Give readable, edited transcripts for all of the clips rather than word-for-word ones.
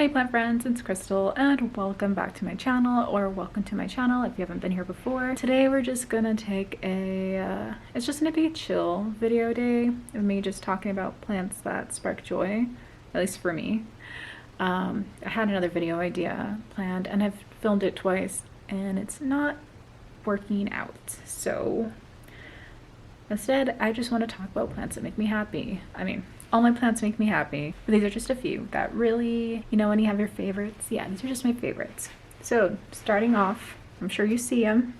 Hey plant friends, it's Crystal and welcome back to my channel, or welcome to my channel if you haven't been here before. Today we're just gonna take it's just gonna be a chill video day of me just talking about plants that spark joy, at least for me. I had another video idea planned and I've filmed it twice and it's not working out. So instead, I just want to talk about plants that make me happy. I mean, all my plants make me happy, but these are just a few that really, when you have your favorites, yeah, these are just my favorites. So starting off, I'm sure you see them,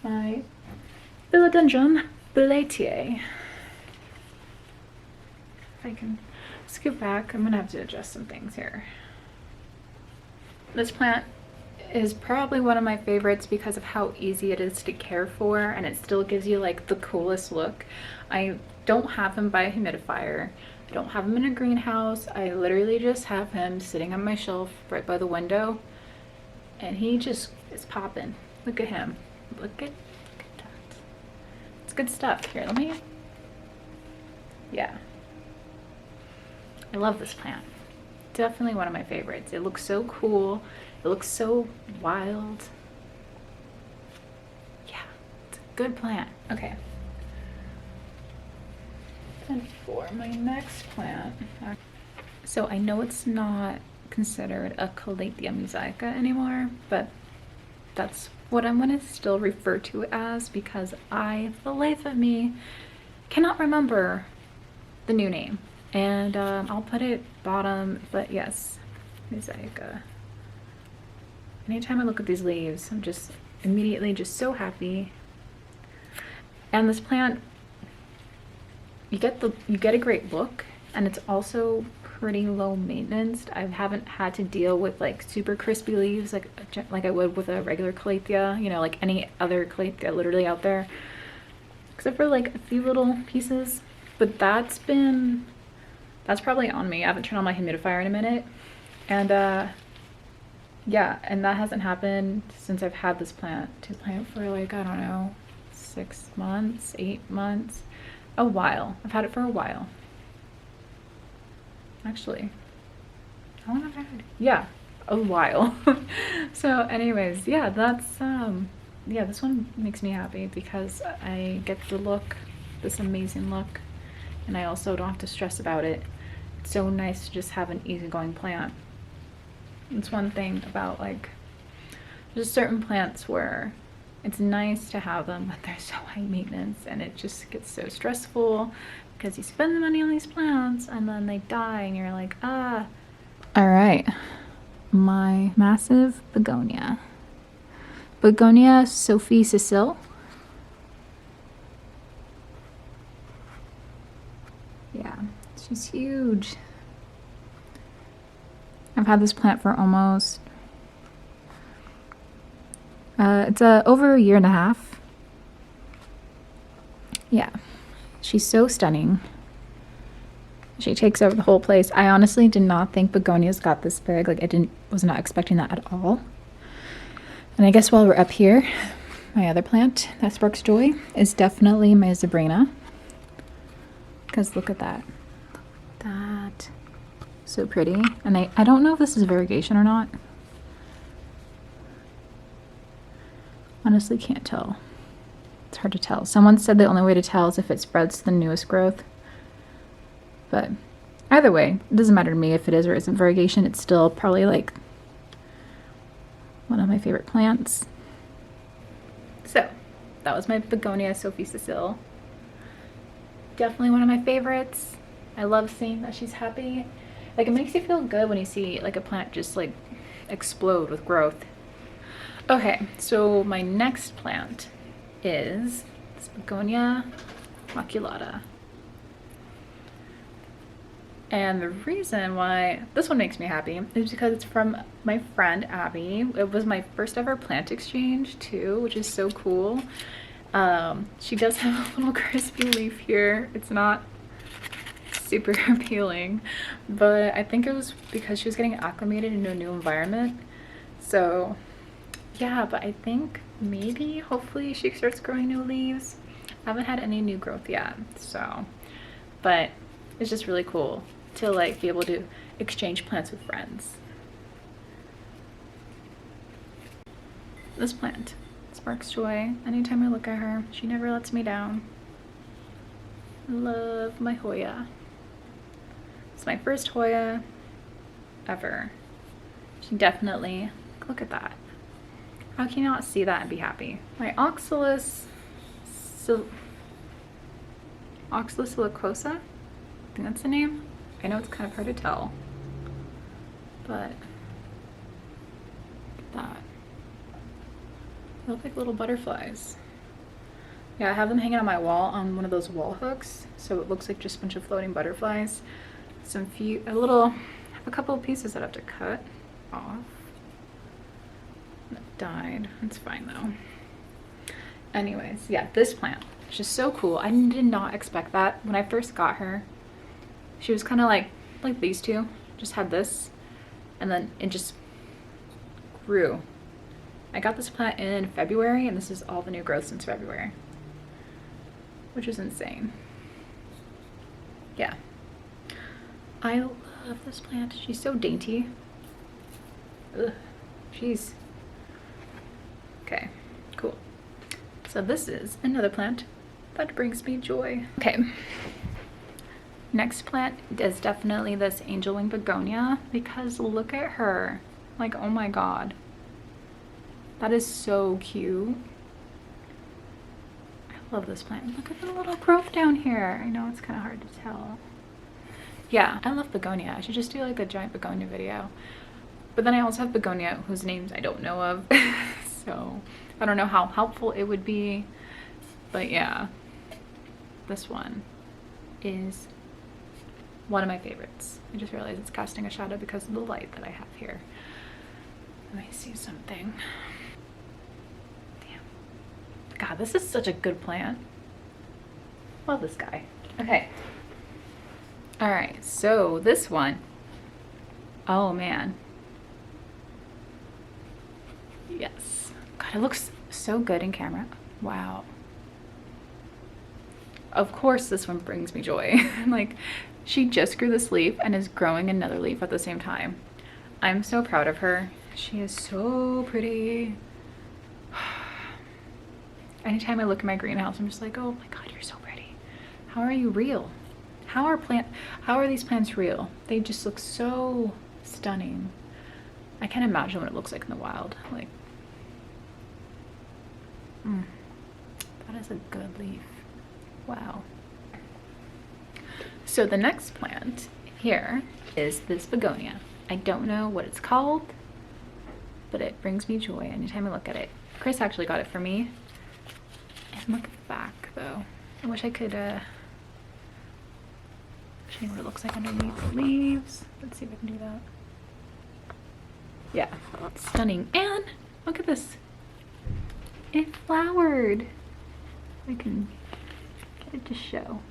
my philodendron bellatier. If I can scoot back, I'm gonna have to adjust some things here. This plant is probably one of my favorites because of how easy it is to care for, and it still gives you like the coolest look. I don't have him by a humidifier. I don't have him in a greenhouse. I literally just have him sitting on my shelf right by the window, and he just is popping. Look at him. Look at that. It's good stuff. Here, let me. Yeah. I love this plant. Definitely one of my favorites. It looks so cool. It looks so wild. Yeah, it's a good plant. Okay. And for my next plant, so I know it's not considered a Calathea mosaica anymore, but that's what I'm going to still refer to it as because I, for the life of me, cannot remember the new name. And I'll put it bottom, but yes, mosaica. Anytime I look at these leaves, I'm just immediately just so happy. And this plant, you get a great look, and it's also pretty low maintenance. I haven't had to deal with like super crispy leaves like I would with a regular Calathea, like any other Calathea literally out there, except for like a few little pieces. But that's probably on me. I haven't turned on my humidifier in a minute, and yeah, and that hasn't happened since I've had this plant for like, I don't know, 6 months, 8 months, a while. I've had it for a while. Actually, how long have I had it? Yeah, a while. So anyways, yeah, that's, yeah, this one makes me happy because I get the look, this amazing look, and I also don't have to stress about it. It's so nice to just have an easygoing plant. It's one thing about like just certain plants where it's nice to have them, but they're so high maintenance and it just gets so stressful because you spend the money on these plants and then they die and you're like, ah. All right, my massive begonia. Begonia Sophie Cecile. Yeah, she's huge. I've had this plant for almost, it's over a year and a half. Yeah, she's so stunning. She takes over the whole place. I honestly did not think begonias got this big. Like was not expecting that at all. And I guess while we're up here, my other plant that sparks joy is definitely my Sabrina. Because look at that. That. So pretty. And I don't know if this is variegation or not. Honestly can't tell. It's hard to tell. Someone said the only way to tell is if it spreads to the newest growth. But either way, it doesn't matter to me if it is or isn't variegation. It's still probably like one of my favorite plants. So that was my Begonia Sophie Cecile. Definitely one of my favorites. I love seeing that she's happy. Like, it makes you feel good when you see like a plant just like explode with growth. Okay, so my next plant is this Begonia maculata. And the reason why this one makes me happy is because it's from my friend Abby. It was my first ever plant exchange too, which is so cool. She does have a little crispy leaf here. It's not super appealing, but I think it was because she was getting acclimated into a new environment. So yeah, but I think maybe hopefully she starts growing new leaves. I haven't had any new growth yet, so, but it's just really cool to like be able to exchange plants with friends. This plant sparks joy anytime I look at her. She never lets me down. Love my Hoya. It's my first Hoya ever. She definitely, look at that. How can you not see that and be happy? My Oxalis silicosa, I think that's the name. I know it's kind of hard to tell, but look at that. They look like little butterflies. Yeah, I have them hanging on my wall on one of those wall hooks, so it looks like just a bunch of floating butterflies. I have a couple of pieces that I have to cut off. That died. It's fine though. Anyways, yeah, this plant is just so cool. I did not expect that when I first got her. She was kind of like these two, just had this, and then it just grew. I got this plant in February, and this is all the new growth since February, which is insane. Yeah, I love this plant. She's so dainty. Ugh, jeez. Okay, cool. So this is another plant that brings me joy. Okay, next plant is definitely this angel wing begonia, because look at her. Like, oh my god, that is so cute. I love this plant. Look at the little growth down here. I know it's kind of hard to tell. Yeah, I love begonia. I should just do like a giant begonia video. But then I also have begonia whose names I don't know of. So I don't know how helpful it would be. But yeah, this one is one of my favorites. I just realized it's casting a shadow because of the light that I have here. Let me see something. Damn. God, this is such a good plant. Love this guy. Okay. All right, so this one, oh man. Yes. God, it looks so good in camera. Wow. Of course this one brings me joy. Like, she just grew this leaf and is growing another leaf at the same time. I'm so proud of her. She is so pretty. Anytime I look at my greenhouse, I'm just like, oh my god, you're so pretty. How are you real? How are these plants real? They just look so stunning. I can't imagine what it looks like in the wild. Like, that is a good leaf. Wow. So the next plant here is this begonia. I don't know what it's called, but it brings me joy anytime I look at it. Chris actually got it for me. And look at the back though. I wish I could show you what it looks like underneath the leaves. Let's see if I can do that. Yeah, it's stunning. And look at this. It flowered. I can get it to show.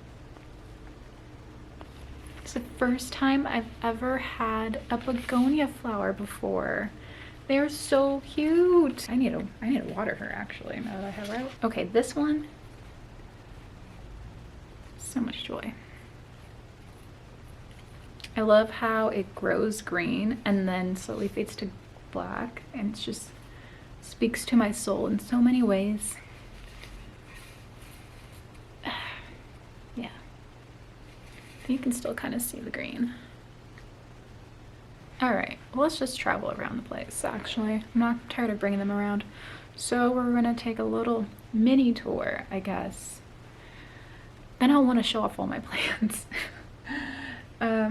It's the first time I've ever had a begonia flower before. They are so cute. I need to water her actually now that I have her out. Okay, this one, so much joy. I love how it grows green and then slowly fades to black, and it just speaks to my soul in so many ways. Yeah. You can still kind of see the green. All right, well, let's just travel around the place, actually. I'm not tired of bringing them around. So we're gonna take a little mini tour, I guess. Then I'll want to show off all my plants.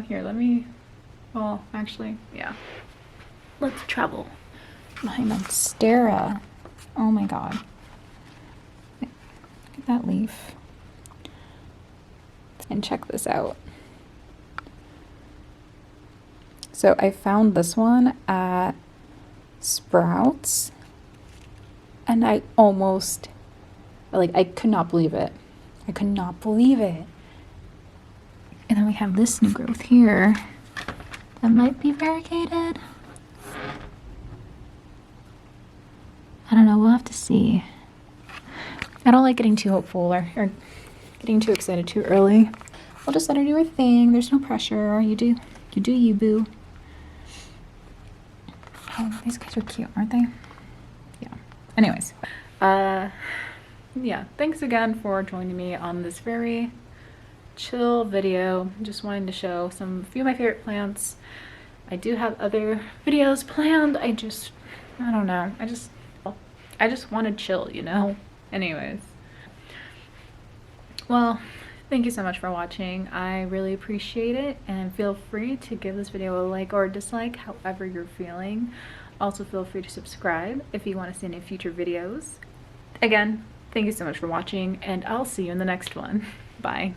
Here, well, actually, yeah. Let's travel. My monstera. Oh my god. Look at that leaf. And check this out. So I found this one at Sprouts, and I almost, I could not believe it. I could not believe it. And then we have this new growth here that might be variegated. I don't know, we'll have to see. I don't like getting too hopeful or getting too excited too early. I'll just let her do her thing. There's no pressure. You You do you, boo. Oh, these guys are cute, aren't they? Yeah. Anyways, yeah, thanks again for joining me on this very chill video. Just wanting to show a few of my favorite plants. I do have other videos planned. I don't know. I just want to chill, you know? Anyways. Well, thank you so much for watching. I really appreciate it, and feel free to give this video a like or a dislike, however you're feeling. Also, feel free to subscribe if you want to see any future videos. Again, thank you so much for watching, and I'll see you in the next one. Bye.